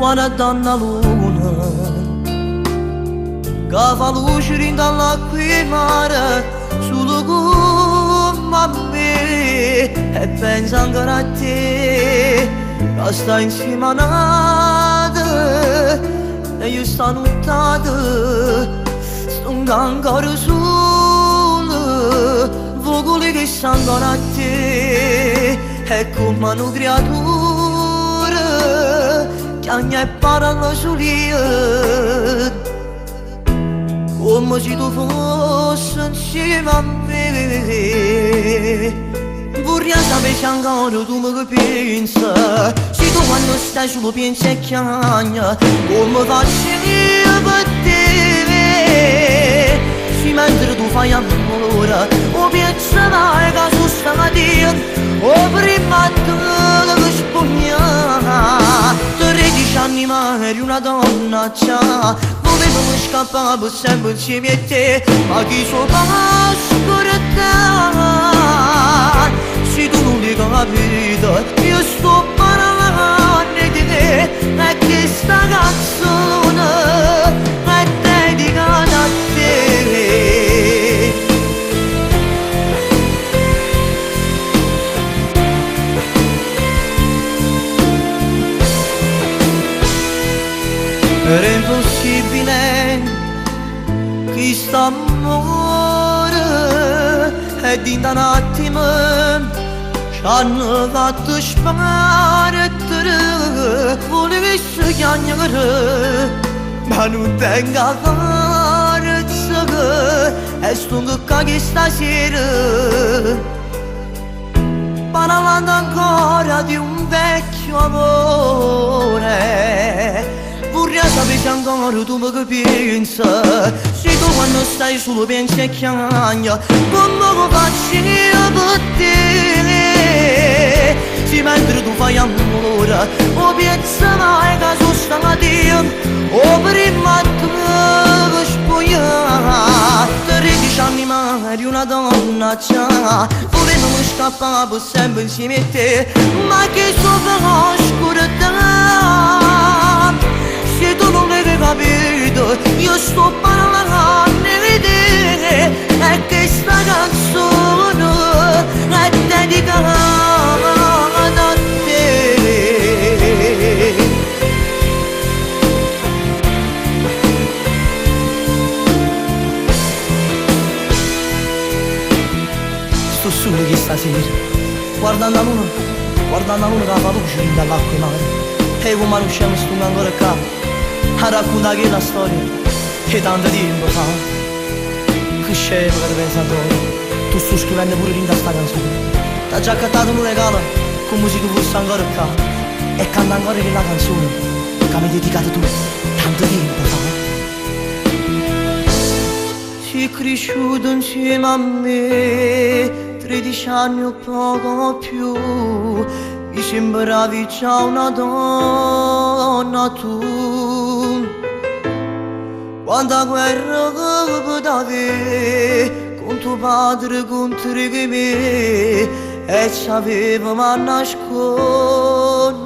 Una donna luna che fa luce dall'acqua e mare solo come a me e pensa ancora a te che sta insieme a nata e io sto nottata sto ancora solo vocoli che stanno ancora a te è come una creatura che ogni parola solia come se tu fossi insieme a me. Vorrei sapere se ancora tu mi pensi, se tu quando stai solo pensi e chiami, come faccio io per te. Se mentre tu fai amore, o penserai che sono stamattina, o prima te che spugna. 13 anni ma eri una donna già, volevo scappare per sempre insieme a te, ma chi so ascoltare? Se tu non ti capito, io sto parlando di te, e questa canzone è dedicata a te. Era impossibile che st'amore e di un attimo ci hanno fatto sparire. Volessi chiamare ma non tengo forza e sto che stasera parlando ancora di un vecchio amore. Vorrei sapere se ancora tu mi pensi, se tu quando stai solo pensi e chiami, come faccio io per te. Se mentre tu fai amore, o penserai che sono stamattina, o prima te che spoglia. 13 anni ma eri una donna già, volevo scappare per sempre insieme a te, ma che so per oscurità. Se tu non l'hai capito, io sto parlando di te, e questa canzone è dedicata a te. Sto solo che stasera, guardando la luna che fa luce dall'acqua e mare, e come non usciamo sto ancora qua a raccontare quella storia che tanto tempo fa. Che scemo che pensatore, tu stai scrivendo pure in questa canzone. T'ha già accattato un regalo come se tu fossi ancora qua e canta ancora quella canzone che mi hai dedicato tu tanto tempo fa. Sei cresciuto insieme a me 13 anni o poco più, mi sembravi già una donna tu. Quanta guerra che potevi con tuo padre contro di me, e c'avevamo a nascondere.